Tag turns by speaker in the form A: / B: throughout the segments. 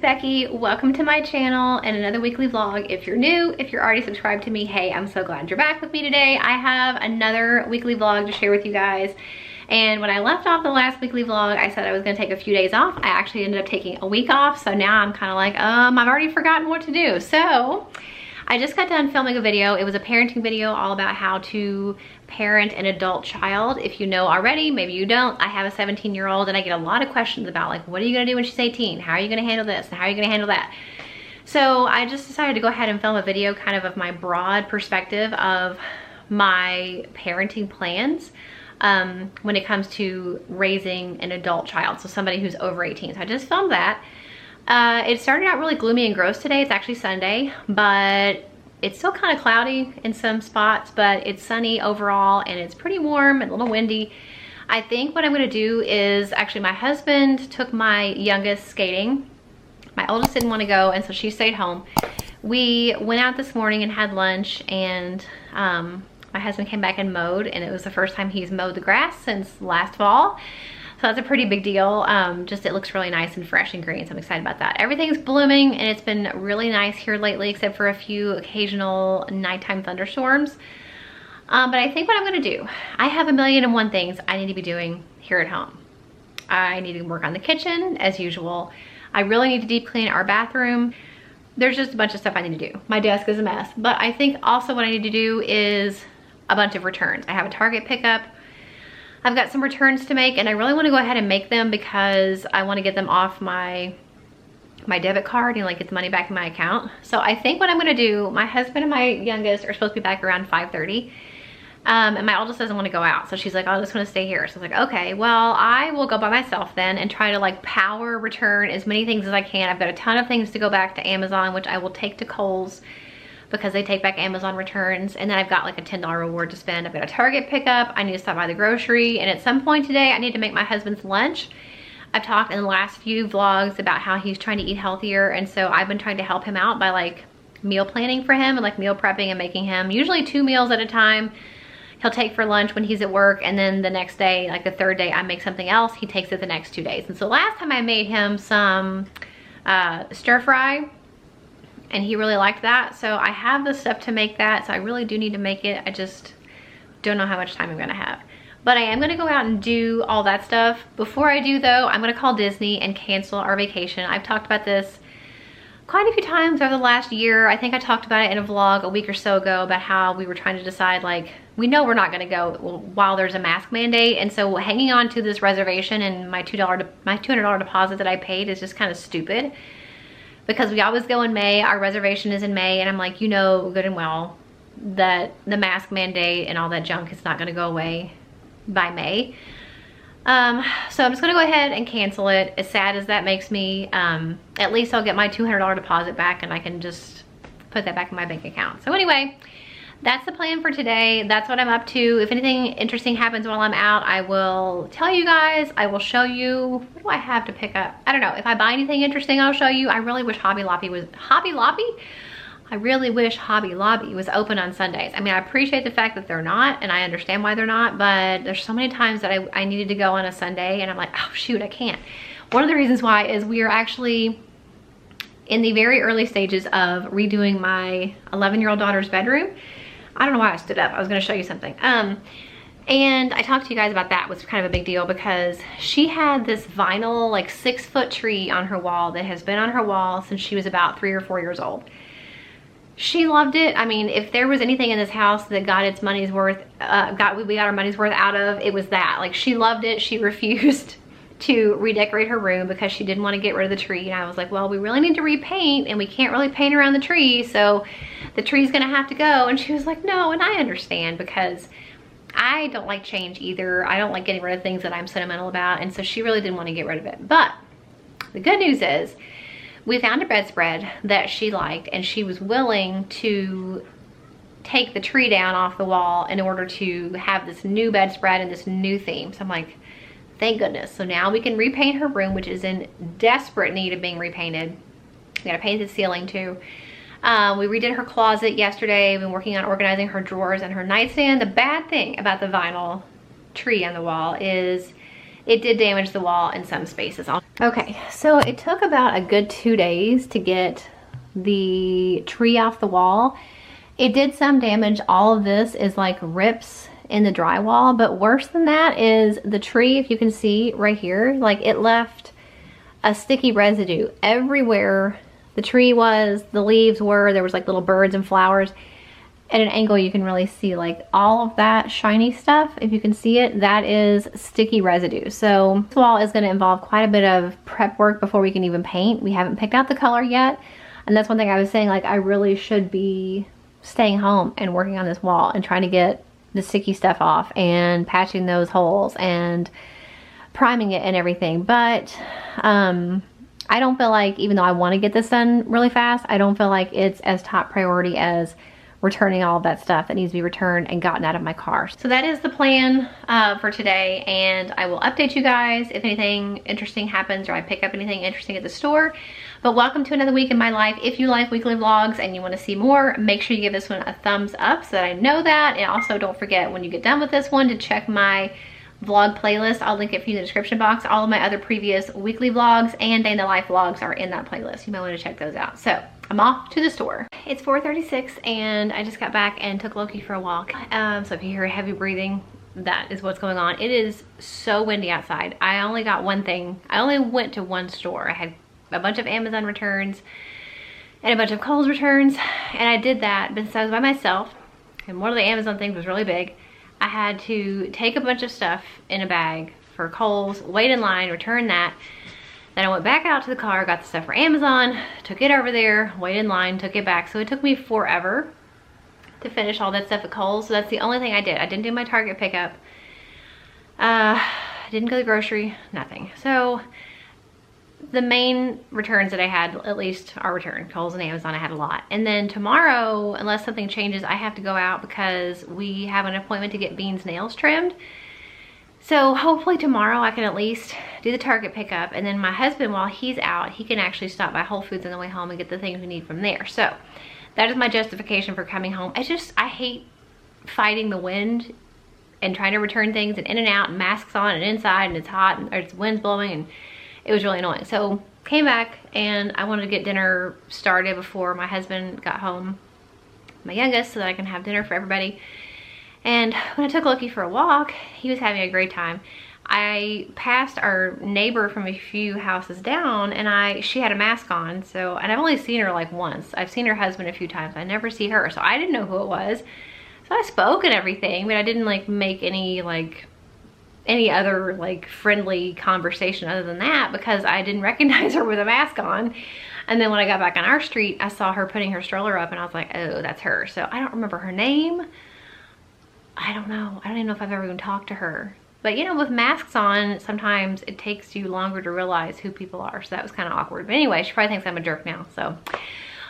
A: Becky. Welcome to my channel and another weekly vlog. If you're new, if you're already subscribed to me, hey, I'm so glad you're back with me today. I have another weekly vlog to share with you guys. And when I left off the last weekly vlog, I said I was gonna take a few days off. I actually ended up taking a week off. So now I'm kind of like, I've already forgotten what to do. So I just got done filming a video. It was a parenting video all about how to parent an adult child. If you know already, maybe you don't. I have a 17-year-old and I get a lot of questions about like, what are you gonna do when she's 18? How are you gonna handle this? And how are you gonna handle that? So I just decided to go ahead and film a video kind of my broad perspective of my parenting plans when it comes to raising an adult child. So somebody who's over 18. So I just filmed that. It started out really gloomy and gross today. It's actually Sunday, but it's still kind of cloudy in some spots, but it's sunny overall and it's pretty warm and a little windy. I think what I'm gonna do is, actually my husband took my youngest skating. My oldest didn't wanna go, and so she stayed home. We went out this morning and had lunch, and my husband came back and mowed, and it was the first time he's mowed the grass since last fall. So that's a pretty big deal. Just it looks really nice and fresh and green, so I'm excited about that. Everything's blooming and it's been really nice here lately, except for a few occasional nighttime thunderstorms. But I think what I'm gonna do, I have a million and one things I need to be doing here at home. I need to work on the kitchen as usual. I really need to deep clean our bathroom. There's just a bunch of stuff I need to do. My desk is a mess. But I think also what I need to do is a bunch of returns. I have a Target pickup. I've got some returns to make, and I really want to go ahead and make them because I want to get them off my debit card and like get the money back in my account. So I think what I'm going to do, my husband and my youngest are supposed to be back around 5:30, and my oldest doesn't want to go out, so she's like, I just want to stay here. So I was like, okay, well, I will go by myself then and try to like power return as many things as I can. I've got a ton of things to go back to Amazon, which I will take to Kohl's because they take back Amazon returns, and then I've got like a $10 reward to spend. I've got a Target pickup. I need to stop by the grocery, and at some point today I need to make my husband's lunch. I've talked in the last few vlogs about how he's trying to eat healthier, and so I've been trying to help him out by like meal planning for him and like meal prepping and making him usually 2 meals at a time. He'll take for lunch when he's at work, and then the next day, like the third day, I make something else. He takes it the next 2 days. And so last time I made him some stir fry, and he really liked that. So I have the stuff to make that, so I really do need to make it. I just don't know how much time I'm gonna have. But I am gonna go out and do all that stuff. Before I do though, I'm gonna call Disney and cancel our vacation. I've talked about this quite a few times over the last year. I think I talked about it in a vlog a week or so ago about how we were trying to decide, like, we know we're not gonna go while there's a mask mandate, and so hanging on to this reservation and my $200 deposit that I paid is just kind of stupid. Because we always go in May, our reservation is in May, and I'm like, you know good and well that the mask mandate and all that junk is not gonna go away by May. So I'm just gonna go ahead and cancel it. As sad as that makes me, at least I'll get my $200 deposit back and I can just put that back in my bank account. So anyway, that's the plan for today. That's what I'm up to. If anything interesting happens while I'm out, I will tell you guys. I will show you. What do I have to pick up? I don't know. If I buy anything interesting, I'll show you. I really wish Hobby Lobby was open on Sundays. I mean, I appreciate the fact that they're not, and I understand why they're not, but there's so many times that I needed to go on a Sunday, and I'm like, oh shoot, I can't. One of the reasons why is we are actually in the very early stages of redoing my 11-year-old daughter's bedroom. I don't know why I stood up. I was gonna show you something. And I talked to you guys about that. It was kind of a big deal because she had this vinyl, like 6-foot tree on her wall that has been on her wall since she was about 3 or 4 years old. She loved it. I mean, if there was anything in this house that got its money's worth, we got our money's worth out of, it was that. Like, she loved it. She refused to redecorate her room because she didn't want to get rid of the tree. And I was like, well, we really need to repaint, and we can't really paint around the tree, so the tree's gonna have to go. And she was like, no, and I understand, because I don't like change either. I don't like getting rid of things that I'm sentimental about, and so she really didn't want to get rid of it. But the good news is we found a bedspread that she liked, and she was willing to take the tree down off the wall in order to have this new bedspread and this new theme. So I'm like, thank goodness. So now we can repaint her room, which is in desperate need of being repainted. We gotta paint the ceiling too. We redid her closet yesterday. We've been working on organizing her drawers and her nightstand. The bad thing about the vinyl tree on the wall is it did damage the wall in some spaces. Okay, so it took about a good 2 days to get the tree off the wall. It did some damage. All of this is like rips in the drywall, but worse than that is the tree, if you can see right here, like it left a sticky residue everywhere the tree was, the leaves were, there was like little birds and flowers. At an angle you can really see like all of that shiny stuff. If you can see it, that is sticky residue. So this wall is going to involve quite a bit of prep work before we can even paint. We haven't picked out the color yet, and that's one thing I was saying, like I really should be staying home and working on this wall and trying to get the sticky stuff off and patching those holes and priming it and everything. But I don't feel like, even though I want to get this done really fast, I don't feel like it's as top priority as returning all of that stuff that needs to be returned and gotten out of my car. So that is the plan for today, and I will update you guys if anything interesting happens or I pick up anything interesting at the store. But welcome to another week in my life. If you like weekly vlogs and you want to see more, make sure you give this one a thumbs up so that I know that. And also don't forget, when you get done with this one, to check my vlog playlist. I'll link it for you in the description box. All of my other previous weekly vlogs and day in the life vlogs are in that playlist. You might want to check those out. So I'm off to the store. It's 4:36 and I just got back and took Loki for a walk. So if you hear heavy breathing, that is what's going on. It is so windy outside. I only got one thing. I only went to one store. I had a bunch of Amazon returns and a bunch of Kohl's returns, and I did that, but since I was by myself and one of the Amazon things was really big, I had to take a bunch of stuff in a bag for Kohl's, wait in line, return that. Then I went back out to the car, got the stuff for Amazon, took it over there, waited in line, took it back. So it took me forever to finish all that stuff at Kohl's. So that's the only thing I did. I didn't do my Target pickup. Didn't go to the grocery, nothing. So the main returns that I had, at least, are returned. Kohl's and Amazon, I had a lot. And then tomorrow, unless something changes, I have to go out because we have an appointment to get Bean's nails trimmed. So hopefully tomorrow I can at least do the Target pickup, and then my husband, while he's out, he can actually stop by Whole Foods on the way home and get the things we need from there. So that is my justification for coming home. I hate fighting the wind and trying to return things and in and out and masks on and inside, and it's hot and it's wind's blowing, and it was really annoying. So came back and I wanted to get dinner started before my husband got home, my youngest, so that I can have dinner for everybody. And when I took Loki for a walk, he was having a great time. I passed our neighbor from a few houses down, and she had a mask on. So, and I've only seen her like once. I've seen her husband a few times. I never see her, so I didn't know who it was. So I spoke and everything, but I didn't like make any other like friendly conversation other than that, because I didn't recognize her with a mask on. And then when I got back on our street, I saw her putting her stroller up, and I was like, oh, that's her. So I don't remember her name. I don't know. I don't even know if I've ever even talked to her. But you know, with masks on, sometimes it takes you longer to realize who people are. So that was kind of awkward. But anyway, she probably thinks I'm a jerk now. So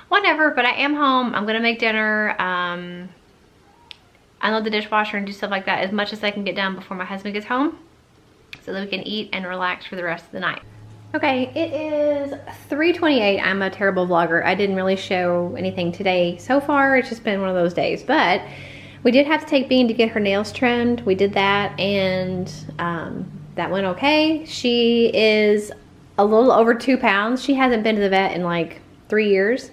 A: whatever. But I am home. I'm going to make dinner. Unload the dishwasher and do stuff like that as much as I can get done before my husband gets home, so that we can eat and relax for the rest of the night. Okay, it is 3:28. I'm a terrible vlogger. I didn't really show anything today so far. It's just been one of those days. But we did have to take Bean to get her nails trimmed. We did that, and that went okay. She is a little over 2 pounds. She hasn't been to the vet in like 3 years.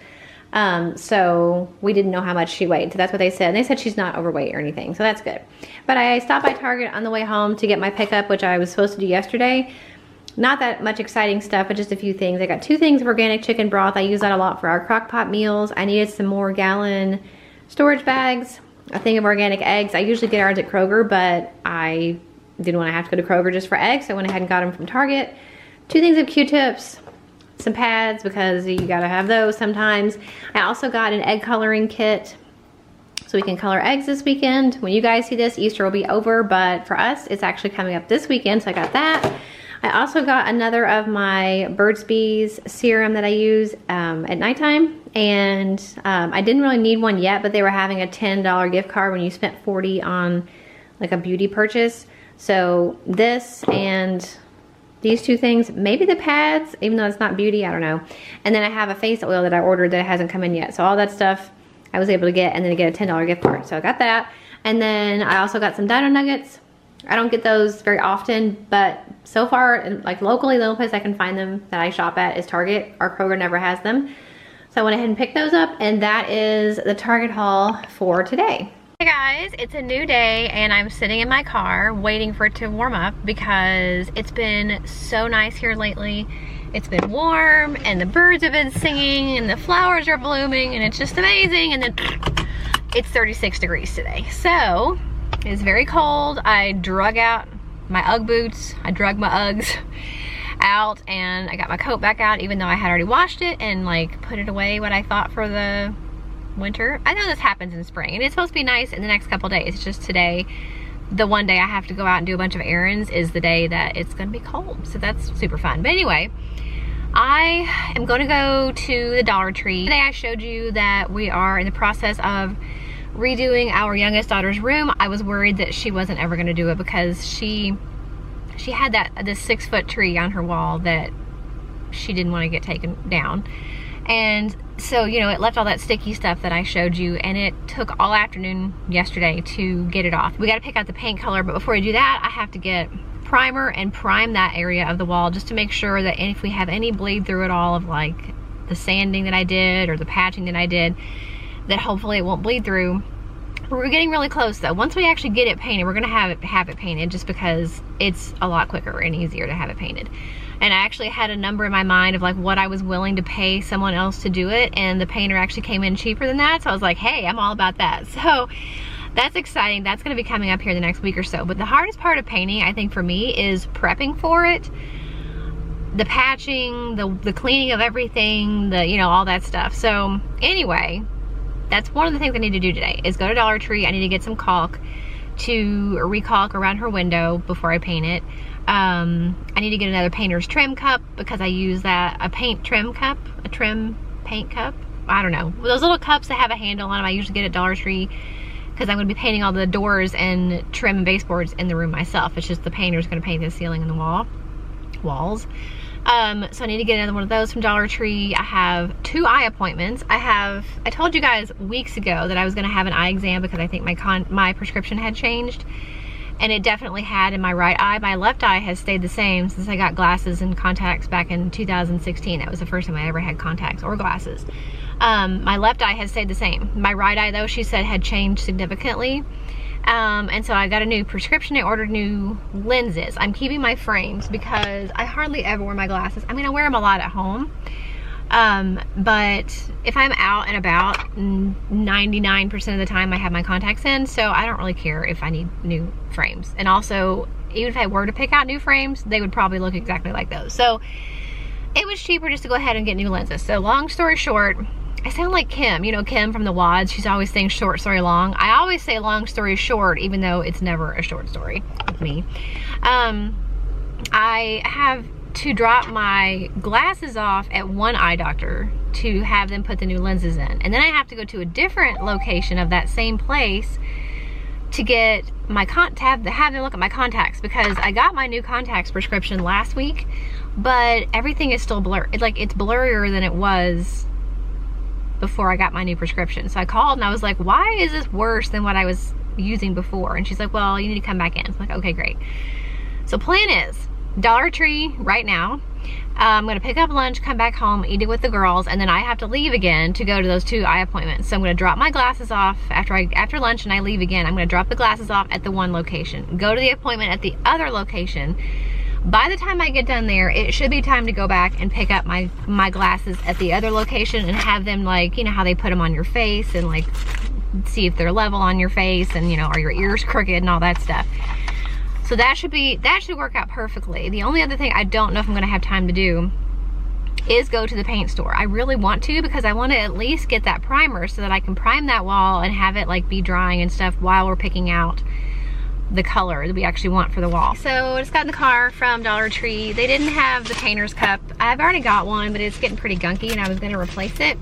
A: So we didn't know how much she weighed. So that's what they said. And they said she's not overweight or anything. So that's good. But I stopped by Target on the way home to get my pickup, which I was supposed to do yesterday. Not that much exciting stuff, but just a few things. I got 2 things of organic chicken broth. I use that a lot for our crock pot meals. I needed some more gallon storage bags. A thing of organic eggs. I usually get ours at Kroger, but I didn't want to have to go to Kroger just for eggs, so I went ahead and got them from Target. 2 things of Q-tips, some pads, because you gotta have those sometimes. I also got an egg coloring kit, so we can color eggs this weekend. When you guys see this, Easter will be over, but for us, it's actually coming up this weekend, so I got that. I also got another of my Burt's Bees serum that I use at nighttime. And I didn't really need one yet, but they were having a $10 gift card when you spent $40 on like a beauty purchase. So this and these 2 things, maybe the pads, even though it's not beauty, I don't know. And then I have a face oil that I ordered that hasn't come in yet. So all that stuff I was able to get, and then get a $10 gift card. So I got that. And then I also got some dino nuggets. I don't get those very often, but so far, like locally, the only place I can find them that I shop at is Target. Our Kroger never has them. So I went ahead and picked those up, and that is the Target haul for today. Hey guys, it's a new day and I'm sitting in my car waiting for it to warm up because it's been so nice here lately. It's been warm and the birds have been singing and the flowers are blooming and it's just amazing, and then it's 36 degrees today. So it's very cold. I drug out my Ugg boots. I drug my Uggs out and I got my coat back out even though I had already washed it and like put it away what I thought for the winter. I know this happens in spring and it's supposed to be nice in the next couple days. It's just today, the one day I have to go out and do a bunch of errands, is the day that it's gonna be cold. So that's super fun. But anyway, I am gonna go to the Dollar Tree. Today I showed you that we are in the process of redoing our youngest daughter's room. I was worried that she wasn't ever gonna do it because she had this 6-foot tree on her wall that she didn't want to get taken down. And so, you know, it left all that sticky stuff that I showed you, and it took all afternoon yesterday to get it off. We got to pick out the paint color, but before we do that, I have to get primer and prime that area of the wall just to make sure that if we have any bleed through at all of like the sanding that I did or the patching that I did, that hopefully it won't bleed through. We're getting really close though. Once we actually get it painted, we're gonna have it painted just because it's a lot quicker and easier to have it painted. And I actually had a number in my mind of like what I was willing to pay someone else to do it, and the painter actually came in cheaper than that. So I was like, hey, I'm all about that. So that's exciting. That's gonna be coming up here the next week or so. But the hardest part of painting, I think for me, is prepping for it. The patching, the cleaning of everything, you know, all that stuff. So anyway, that's one of the things I need to do today, is go to Dollar Tree. I need to get some caulk to recalk around her window before I paint it. I need to get another painter's trim cup because I use a paint trim cup, a trim paint cup. I don't know. Those little cups that have a handle on them, I usually get at Dollar Tree because I'm going to be painting all the doors and trim and baseboards in the room myself. It's just the painter's going to paint the ceiling and the walls. So I need to get another one of those from Dollar Tree. I have 2 eye appointments. I told you guys weeks ago that I was going to have an eye exam because I think my prescription had changed, and it definitely had in my right eye. My left eye has stayed the same since I got glasses and contacts back in 2016. That was the first time I ever had contacts or glasses. My left eye has stayed the same. My right eye though, she said, had changed significantly. And so I got a new prescription. I ordered new lenses. I'm keeping my frames because I hardly ever wear my glasses. I mean, I wear them a lot at home. But if I'm out and about, 99% of the time I have my contacts in, so I don't really care if I need new frames. And also, even if I were to pick out new frames, they would probably look exactly like those. So it was cheaper just to go ahead and get new lenses. So long story short, I sound like Kim, you know, Kim from the WODs. She's always saying short story long. I always say long story short, even though it's never a short story with me. I have to drop my glasses off at one eye doctor to have them put the new lenses in. And then I have to go to a different location of that same place to get my have them look at my contacts, because I got my new contacts prescription last week, but everything is still blurred. It's blurrier than it was before I got my new prescription. So I called and I was like, why is this worse than what I was using before? And she's like, well, you need to come back in. So I'm like, okay, great. So plan is Dollar Tree right now. I'm gonna pick up lunch, come back home, eat it with the girls, and then I have to leave again to go to those 2 eye appointments. So I'm gonna drop my glasses off after lunch, and I leave again. I'm gonna drop the glasses off at the one location, go to the appointment at the other location. By the time I get done there, it should be time to go back and pick up my glasses at the other location and have them, like, you know how they put them on your face and like see if they're level on your face, and you know, are your ears crooked and all that stuff. So that should work out perfectly. The only other thing I don't know if I'm gonna have time to do is go to the paint store. I really want to, because I want to at least get that primer so that I can prime that wall and have it like be drying and stuff while we're picking out the color that we actually want for the wall. So I just got in the car from Dollar Tree. They didn't have the painter's cup. I've already got one, but it's getting pretty gunky and I was gonna replace it,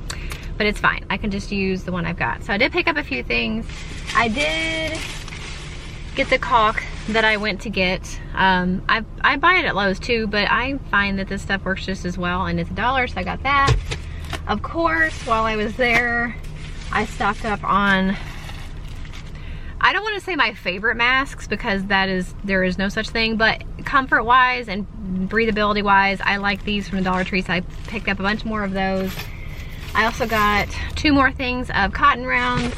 A: but it's fine. I can just use the one I've got. So I did pick up a few things. I did get the caulk that I went to get. I buy it at Lowe's too, but I find that this stuff works just as well, and it's $1, so I got that. Of course, while I was there, I stocked up on, I don't want to say my favorite masks because there is no such thing, but comfort wise and breathability wise, I like these from the Dollar Tree, so I picked up a bunch more of those. I also got 2 more things of cotton rounds.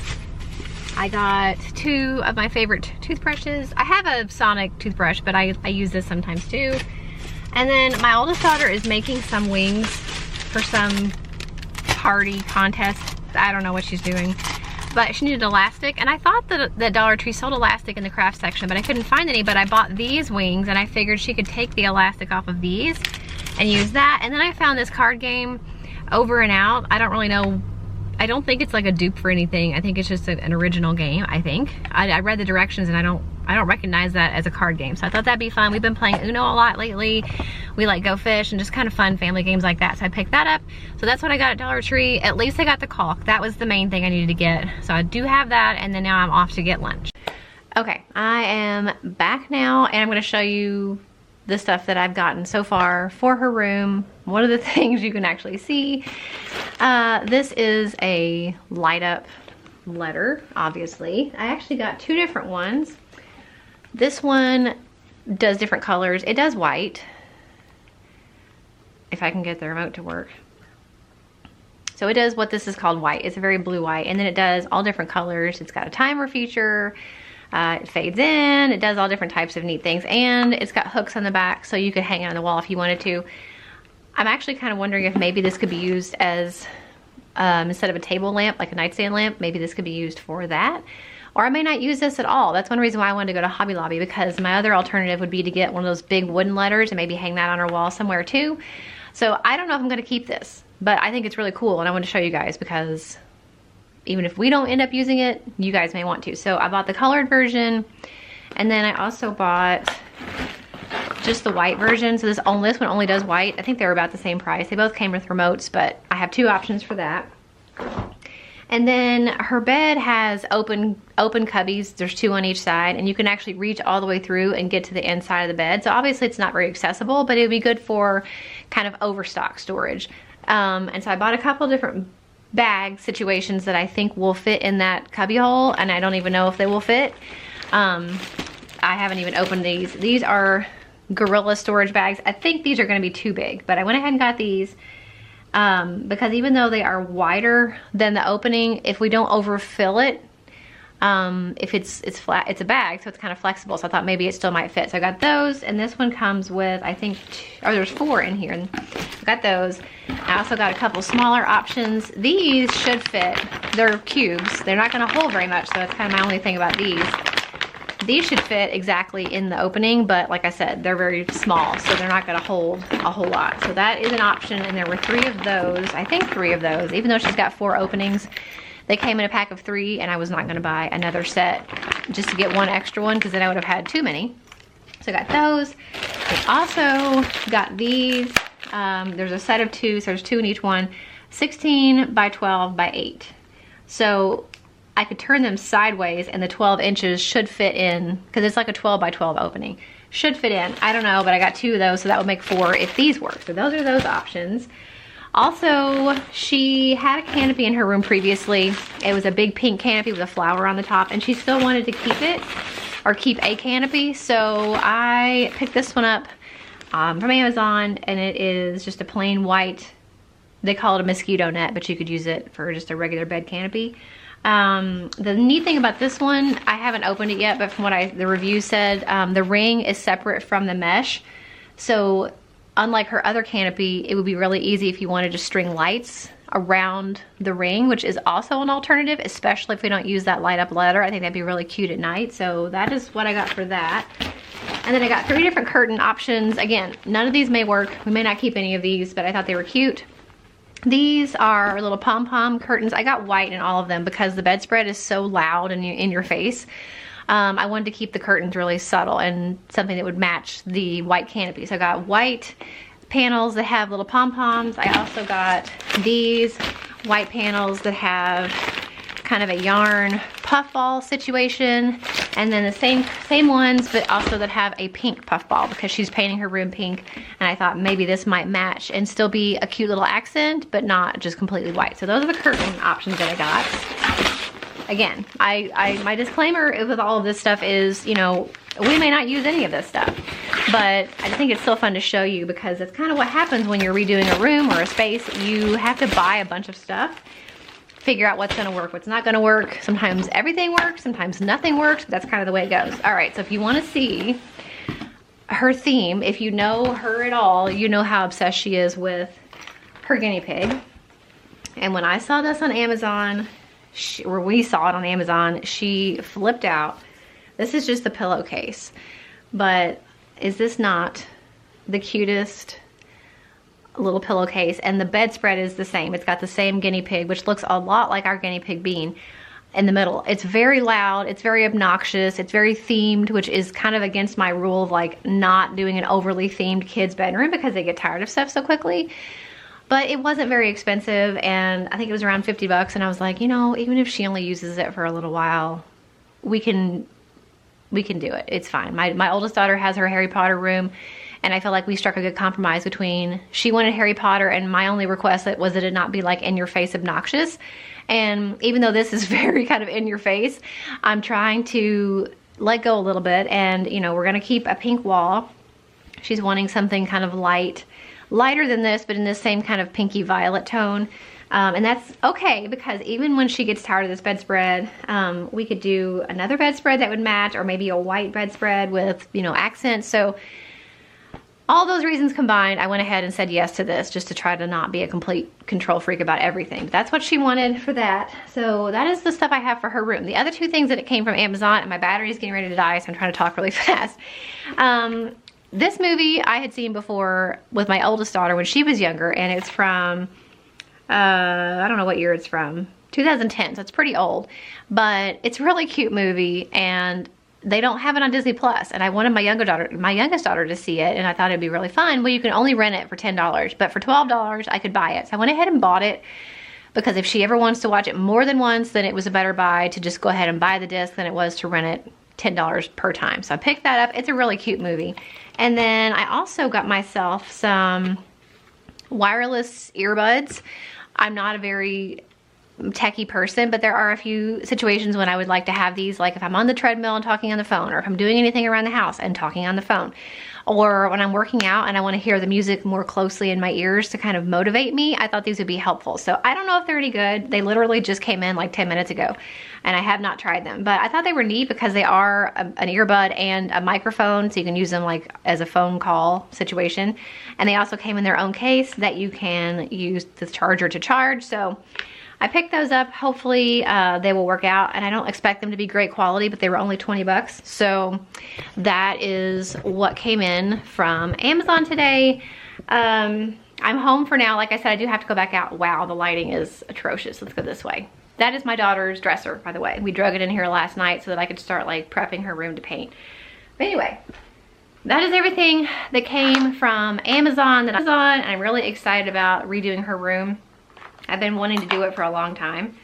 A: I got 2 of my favorite toothbrushes. I have a Sonic toothbrush, but I use this sometimes too. And then my oldest daughter is making some wings for some party contest. I don't know what she's doing, but she needed elastic, and I thought that the Dollar Tree sold elastic in the craft section, but I couldn't find any. But I bought these wings, and I figured she could take the elastic off of these and use that. And then I found this card game, Over and Out. I don't really know, I don't think it's like a dupe for anything. I think it's just an original game, I think. I read the directions, and I don't recognize that as a card game, so I thought that'd be fun. We've been playing Uno a lot lately. We like Go Fish and just kind of fun family games like that, so I picked that up. So that's what I got at Dollar Tree. At least I got the caulk. That was the main thing I needed to get. So I do have that, and then now I'm off to get lunch. Okay, I am back now, and I'm gonna show you the stuff that I've gotten so far for her room. One of the things you can actually see, this is a light up letter, obviously. I actually got 2 different ones. This one does different colors. It does white, if I can get the remote to work. So it does what this is called white. It's a very blue white, and then it does all different colors. It's got a timer feature. It fades in. It does all different types of neat things, and it's got hooks on the back so you could hang it on the wall if you wanted to. I'm actually kind of wondering if maybe this could be used as instead of a table lamp, like a nightstand lamp, maybe this could be used for that. Or I may not use this at all. That's one reason why I wanted to go to Hobby Lobby, because my other alternative would be to get one of those big wooden letters and maybe hang that on our wall somewhere too. So I don't know if I'm gonna keep this, but I think it's really cool, and I want to show you guys because even if we don't end up using it, you guys may want to. So I bought the colored version, and then I also bought just the white version. So this one only does white. I think they were about the same price. They both came with remotes, but I have 2 options for that. And then her bed has open cubbies. There's 2 on each side, and you can actually reach all the way through and get to the inside of the bed. So obviously it's not very accessible, but it would be good for kind of overstock storage. And so I bought a couple different bag situations that I think will fit in that cubby hole, and I don't even know if they will fit. I haven't even opened these. These are Gorilla storage bags. I think these are gonna be too big, but I went ahead and got these. Because even though they are wider than the opening, if we don't overfill it, if it's flat, it's a bag, so it's kind of flexible, so I thought maybe it still might fit. So I got those, and this one comes with, I think, there's 4 in here. I got those. I also got a couple smaller options. These should fit. They're cubes. They're not gonna hold very much, so that's kind of my only thing about these. These should fit exactly in the opening, but like I said, they're very small, so they're not gonna hold a whole lot. So that is an option, and there were 3 of those. I think 3 of those, even though she's got 4 openings. They came in a pack of 3, and I was not gonna buy another set just to get 1 extra one, because then I would have had too many. So I got those. I also got these. There's a set of 2, so there's 2 in each one. 16 by 12 by 8. So I could turn them sideways, and the 12 inches should fit in, because it's like a 12 by 12 opening. Should fit in. I don't know, but I got 2 of those, so that would make 4 if these work. So those are those options. Also, she had a canopy in her room previously. It was a big pink canopy with a flower on the top, and she still wanted to keep it, or keep a canopy. So I picked this one up from Amazon, and it is just a plain white, they call it a mosquito net, but you could use it for just a regular bed canopy. The neat thing about this one, I haven't opened it yet, but from what the review said, the ring is separate from the mesh. So unlike her other canopy, it would be really easy if you wanted to string lights around the ring, which is also an alternative, especially if we don't use that light up letter. I think that'd be really cute at night. So that is what I got for that. And then I got 3 different curtain options. Again, none of these may work. We may not keep any of these, but I thought they were cute. These are little pom-pom curtains. I got white in all of them because the bedspread is so loud and in your face. I wanted to keep the curtains really subtle and something that would match the white canopy. So I got white panels that have little pom-poms. I also got these white panels that have kind of a yarn puffball situation, and then the same ones, but also that have a pink puffball because she's painting her room pink, and I thought maybe this might match and still be a cute little accent, but not just completely white. So those are the curtain options that I got. Again, my disclaimer with all of this stuff is, you know, we may not use any of this stuff, but I think it's still fun to show you because that's kind of what happens when you're redoing a room or a space. You have to buy a bunch of stuff, figure out what's gonna work, what's not gonna work. Sometimes everything works, sometimes nothing works. That's kind of the way it goes. All right, so if you wanna see her theme, if you know her at all, you know how obsessed she is with her guinea pig. And when I saw this on Amazon, or we saw it on Amazon, she flipped out. This is just the pillowcase, but is this not the cutest little pillowcase? And the bedspread is the same. It's got the same guinea pig, which looks a lot like our guinea pig Bean in the middle. It's very loud, it's very obnoxious, it's very themed, which is kind of against my rule of like not doing an overly themed kid's bedroom because they get tired of stuff so quickly. But it wasn't very expensive, and I think it was around 50 bucks, and I was like, you know, even if she only uses it for a little while, we can do it. It's fine. My oldest daughter has her Harry Potter room, and I feel like we struck a good compromise between, she wanted Harry Potter, and my only request was that it not be like in your face obnoxious. And even though this is very kind of in your face, I'm trying to let go a little bit, and you know, we're gonna keep a pink wall. She's wanting something kind of lighter than this, but in this same kind of pinky violet tone. And that's okay, because even when she gets tired of this bedspread, we could do another bedspread that would match, or maybe a white bedspread with, you know, accents. So all those reasons combined, I went ahead and said yes to this, just to try to not be a complete control freak about everything. But that's what she wanted for that. So that is the stuff I have for her room. The other two things that it came from Amazon, and my battery is getting ready to die, so I'm trying to talk really fast. This movie I had seen before with my oldest daughter when she was younger, and it's from, I don't know what year it's from, 2010, so it's pretty old, but it's a really cute movie, and they don't have it on Disney Plus, and I wanted my youngest daughter to see it, and I thought it'd be really fun. Well, you can only rent it for $10, but for $12 I could buy it. So I went ahead and bought it, because if she ever wants to watch it more than once, then it was a better buy to just go ahead and buy the disc than it was to rent it $10 per time. So I picked that up. It's a really cute movie. And then I also got myself some wireless earbuds. I'm not a very techie person, but there are a few situations when I would like to have these, like if I'm on the treadmill and talking on the phone, or if I'm doing anything around the house and talking on the phone, or when I'm working out and I want to hear the music more closely in my ears to kind of motivate me. I thought these would be helpful. So I don't know if they're any good. They literally just came in like 10 minutes ago, and I have not tried them, but I thought they were neat because they are an earbud and a microphone, so you can use them like as a phone call situation. And they also came in their own case that you can use the charger to charge. So I picked those up. Hopefully they will work out, and I don't expect them to be great quality, but they were only 20 bucks. So that is what came in from Amazon today. I'm home for now. Like I said, I do have to go back out. Wow, the lighting is atrocious. Let's go this way. That is my daughter's dresser, by the way. We drug it in here last night so that I could start like prepping her room to paint. But anyway, that is everything that came from Amazon that I saw, and I'm really excited about redoing her room. I've been wanting to do it for a long time,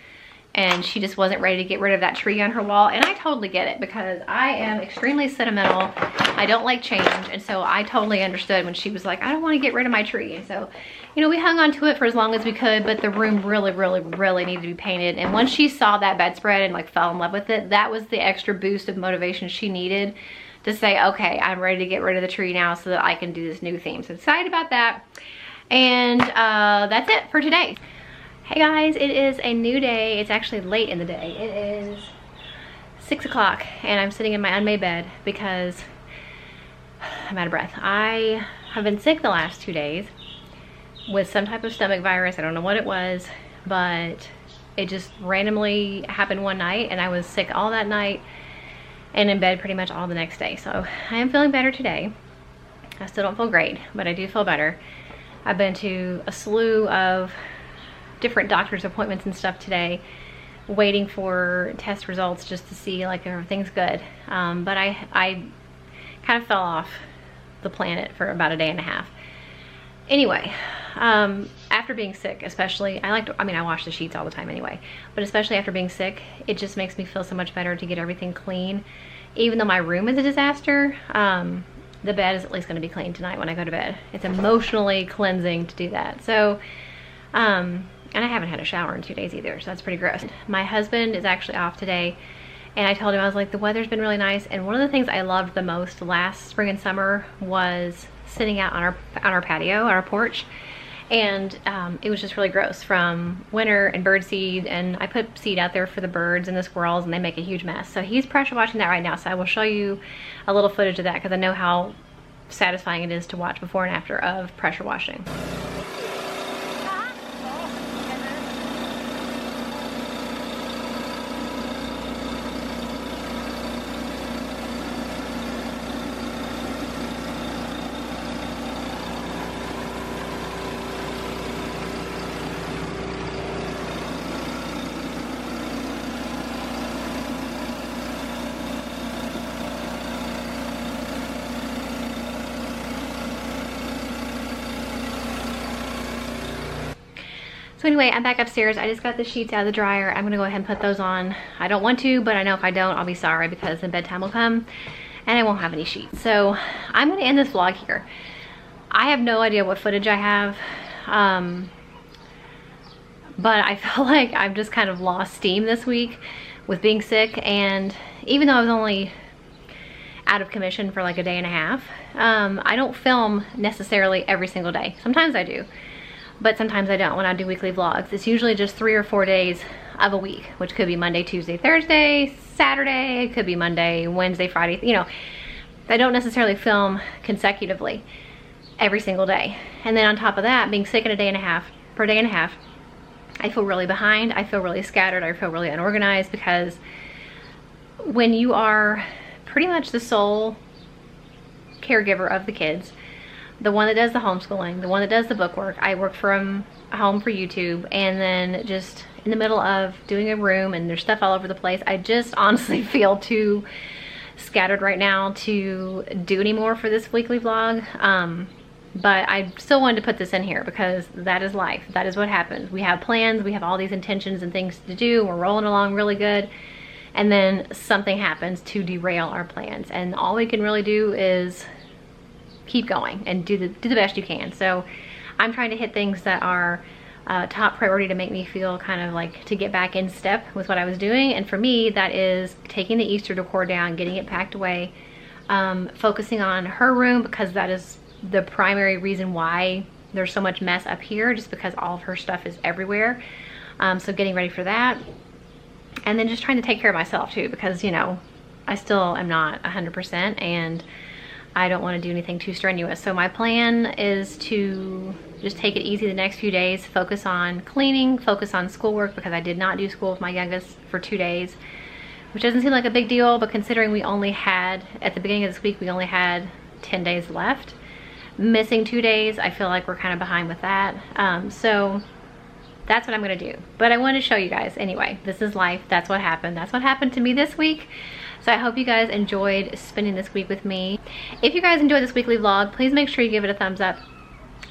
A: and she just wasn't ready to get rid of that tree on her wall, and I totally get it because I am extremely sentimental. I don't like change, and so I totally understood when she was like, I don't want to get rid of my tree. And so, you know, we hung on to it for as long as we could, but the room really, really, really needed to be painted. And once she saw that bedspread and like fell in love with it, that was the extra boost of motivation she needed to say, okay, I'm ready to get rid of the tree now so that I can do this new theme. So excited about that. And that's it for today. Hey guys, it is a new day. It's actually late in the day. It is 6 o'clock, and I'm sitting in my unmade bed because I'm out of breath. I have been sick the last 2 days with some type of stomach virus. I don't know what it was, but it just randomly happened one night, and I was sick all that night and in bed pretty much all the next day. So I am feeling better today. I still don't feel great, but I do feel better. I've been to a slew of different doctor's appointments and stuff today, waiting for test results just to see like if everything's good. But I kind of fell off the planet for about a day and a half. Anyway, after being sick, especially, I wash the sheets all the time anyway, but especially after being sick, it just makes me feel so much better to get everything clean. Even though my room is a disaster, the bed is at least going to be clean tonight when I go to bed. It's emotionally cleansing to do that. So, and I haven't had a shower in 2 days either, so that's pretty gross. My husband is actually off today, And I told him, I was like, the weather's been really nice. And one of the things I loved the most last spring and summer was sitting out on our patio, on our porch. And it was just really gross from winter and bird seed. And I put seed out there for the birds and the squirrels, and they make a huge mess. So he's pressure washing that right now. So I will show you a little footage of that because I know how satisfying it is to watch before and after of pressure washing. So anyway, I'm back upstairs. I just got the sheets out of the dryer. I'm gonna go ahead and put those on. I don't want to, but I know if I don't, I'll be sorry because then bedtime will come and I won't have any sheets. So I'm gonna end this vlog here. I have no idea what footage I have, but I feel like I've just kind of lost steam this week with being sick. And even though I was only out of commission for like a day and a half, I don't film necessarily every single day. Sometimes I do, but sometimes I don't when I do weekly vlogs. It's usually just 3 or 4 days of a week, which could be Monday, Tuesday, Thursday, Saturday, it could be Monday, Wednesday, Friday, you know. I don't necessarily film consecutively every single day. And then on top of that, being sick in a day and a half, I feel really behind, I feel really scattered, I feel really unorganized, because when you are pretty much the sole caregiver of the kids, the one that does the homeschooling, the one that does the book work, I work from home for YouTube, and then just in the middle of doing a room and there's stuff all over the place, I just honestly feel too scattered right now to do any more for this weekly vlog. But I still wanted to put this in here because that is life. That is what happens. We have plans, we have all these intentions and things to do, we're rolling along really good, and then something happens to derail our plans, and all we can really do is keep going and do the best you can. So I'm trying to hit things that are top priority to make me feel kind of like to get back in step with what I was doing. And for me, that is taking the Easter decor down, getting it packed away, focusing on her room, because that is the primary reason why there's so much mess up here, just because all of her stuff is everywhere. So getting ready for that, and then just trying to take care of myself too, because you know, I still am not 100%, and I don't want to do anything too strenuous. So my plan is to just take it easy the next few days, focus on cleaning, focus on schoolwork, because I did not do school with my youngest for 2 days, which doesn't seem like a big deal, but considering we only had, at the beginning of this week, we only had 10 days left. Missing 2 days, I feel like we're kind of behind with that. So that's what I'm gonna do. But I wanted to show you guys anyway. This is life, that's what happened. That's what happened to me this week. So I hope you guys enjoyed spending this week with me. If you guys enjoyed this weekly vlog, please make sure you give it a thumbs up.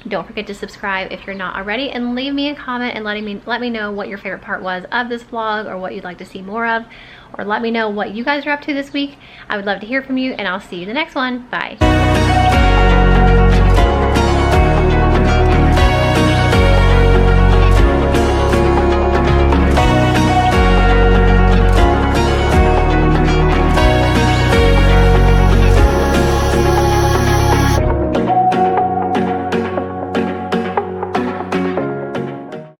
A: Don't forget to subscribe if you're not already, and leave me a comment and let me know what your favorite part was of this vlog, or what you'd like to see more of, or let me know what you guys are up to this week. I would love to hear from you, and I'll see you in the next one. Bye.